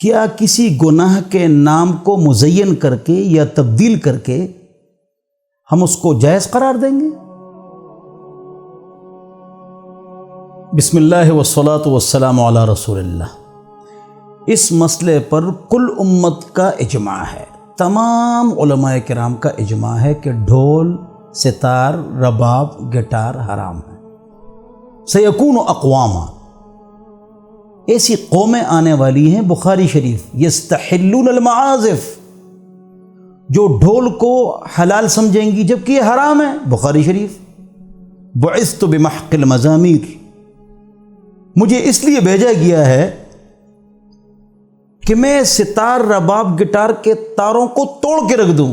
کیا کسی گناہ کے نام کو مزین کر کے یا تبدیل کر کے ہم اس کو جائز قرار دیں گے؟ بسم اللہ والصلاة والسلام علی رسول اللہ۔ اس مسئلے پر کل امت کا اجماع ہے، تمام علماء کرام کا اجماع ہے کہ ڈھول، ستار، رباب، گٹار حرام ہے۔ سیکون اقواما، ایسی قومیں آنے والی ہیں، بخاری شریف، یستحلون المعازف، جو ڈھول کو حلال سمجھیں گی جبکہ یہ حرام ہے، بخاری شریف۔ بعثت بمحق المزامیر، مجھے اس لیے بھیجا گیا ہے کہ میں ستار، رباب، گٹار کے تاروں کو توڑ کے رکھ دوں۔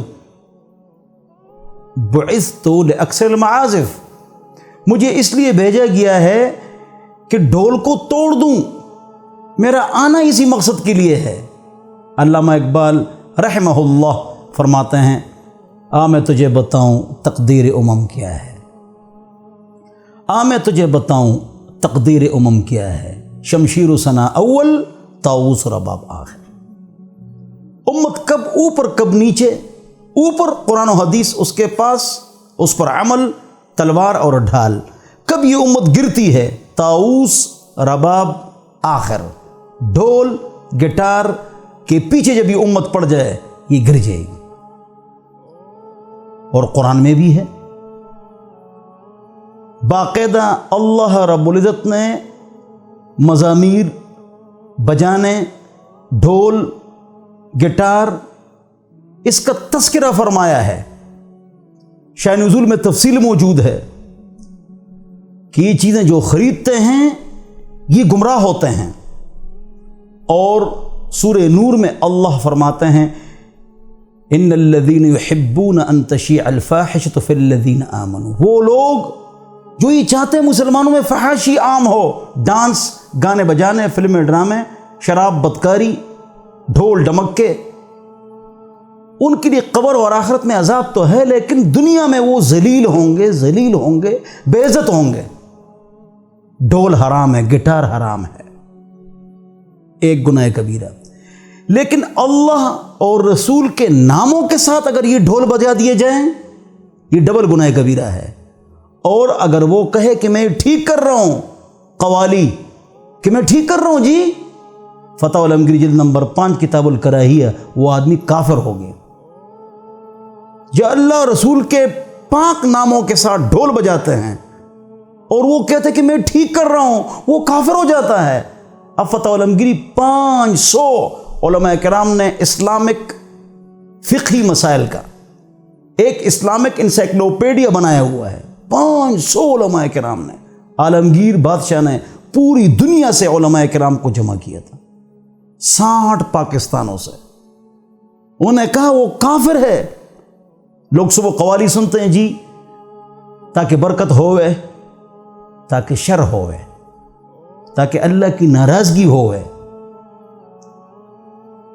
بعثت لاکثر المعازف، مجھے اس لیے بھیجا گیا ہے کہ ڈھول کو توڑ دوں، میرا آنا اسی مقصد کے لیے ہے۔ علامہ اقبال رحمہ اللہ فرماتے ہیں، میں تجھے بتاؤں تقدیر امم کیا ہے، میں تجھے بتاؤں تقدیر امم کیا ہے، شمشیر ثنا اول، طاؤس رباب آخر۔ امت کب اوپر کب نیچے، اوپر قرآن و حدیث اس کے پاس، اس پر عمل، تلوار اور ڈھال۔ کب یہ امت گرتی ہے، طاؤس، رباب آخر، ڈھول، گٹار کے پیچھے جب یہ امت پڑ جائے یہ گر جائے گی۔ اور قرآن میں بھی ہے، باقاعدہ اللہ رب العزت نے مزامیر، بجانے، ڈھول، گٹار، اس کا تذکرہ فرمایا ہے۔ شأن نزول میں تفصیل موجود ہے کہ یہ چیزیں جو خریدتے ہیں یہ گمراہ ہوتے ہیں۔ اور سورہ نور میں اللہ فرماتے ہیں، ان الذین یحبون ان تشیع الفاحشۃ فی الذین آمنوا، وہ لوگ جو یہ چاہتے ہیں مسلمانوں میں فحاشی عام ہو، ڈانس، گانے بجانے، فلمیں، ڈرامے، شراب، بدکاری، ڈھول ڈمکے، ان کے لیے قبر اور آخرت میں عذاب تو ہے، لیکن دنیا میں وہ ذلیل ہوں گے، بے عزت ہوں گے۔ ڈھول حرام ہے، گٹار حرام ہے، ایک گناہ کبیرہ۔ لیکن اللہ اور رسول کے ناموں کے ساتھ اگر یہ ڈھول بجا دیے جائیں یہ ڈبل گناہ کبیرہ ہے۔ اور اگر وہ کہے کہ میں ٹھیک کر رہا ہوں، قوالی، کہ میں ٹھیک کر رہا ہوں جی، فتح علمگیری جلد نمبر 5 کتاب الکراہیہ، وہ آدمی کافر ہو گیا۔ جو اللہ رسول کے پاک ناموں کے ساتھ ڈھول بجاتے ہیں اور وہ کہتے ہیں کہ میں ٹھیک کر رہا ہوں، وہ کافر ہو جاتا ہے۔ اب فتح علمگیری 500 علماء کرام نے اسلامک فقہی مسائل کا ایک اسلامک انسائکلوپیڈیا بنایا ہوا ہے۔ 500 علماء کرام نے، عالمگیر بادشاہ نے پوری دنیا سے علماء کرام کو جمع کیا تھا، 60 پاکستانوں سے۔ انہوں نے کہا وہ کافر ہے۔ لوگ صبح قوالی سنتے ہیں جی تاکہ برکت ہوئے، تاکہ شر ہوئے، تاکہ اللہ کی ناراضگی ہوئے۔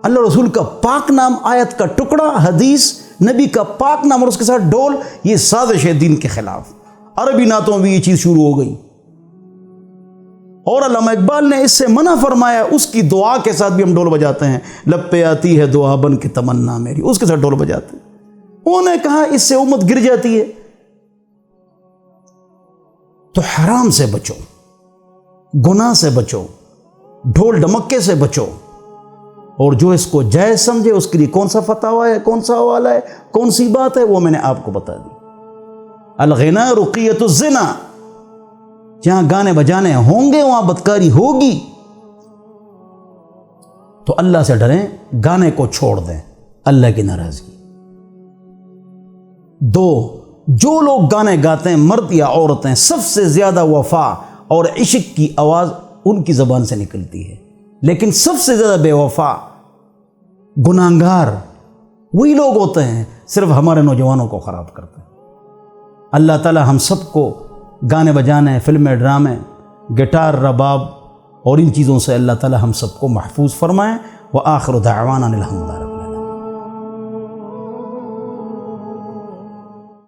اللہ رسول کا پاک نام، آیت کا ٹکڑا، حدیث، نبی کا پاک نام اور اس کے ساتھ ڈھول، یہ سازش ہے دین کے خلاف۔ عربی نعتوں میں بھی یہ چیز شروع ہو گئی، اور علامہ اقبال نے اس سے منع فرمایا۔ اس کی دعا کے ساتھ بھی ہم ڈھول بجاتے ہیں، لب پہ آتی ہے دعا بن کے تمنا میری، اس کے ساتھ ڈھول بجاتے ہیں۔ انہوں نے کہا اس سے امت گر جاتی ہے۔ تو حرام سے بچو، گناہ سے بچو، ڈھول ڈمکے سے بچو، اور جو اس کو جائز سمجھے اس کے لیے کون سا فتویٰ ہے، کون سا حوالہ ہے، کون سی بات ہے، وہ میں نے آپ کو بتا دی۔ الغنا رقیۃ الزنا، جہاں گانے بجانے ہوں گے وہاں بدکاری ہوگی، تو اللہ سے ڈریں، گانے کو چھوڑ دیں، اللہ کی ناراضگی۔ 2، جو لوگ گانے گاتے ہیں، مرد یا عورتیں، سب سے زیادہ وفا اور عشق کی آواز ان کی زبان سے نکلتی ہے، لیکن سب سے زیادہ بے وفا، گناہگار وہی لوگ ہوتے ہیں، صرف ہمارے نوجوانوں کو خراب کرتے ہیں۔ اللہ تعالی ہم سب کو گانے بجانے، فلمیں، ڈرامے، گٹار، رباب اور ان چیزوں سے اللہ تعالی ہم سب کو محفوظ فرمائے۔ وآخر دعوانا الحمد للہ۔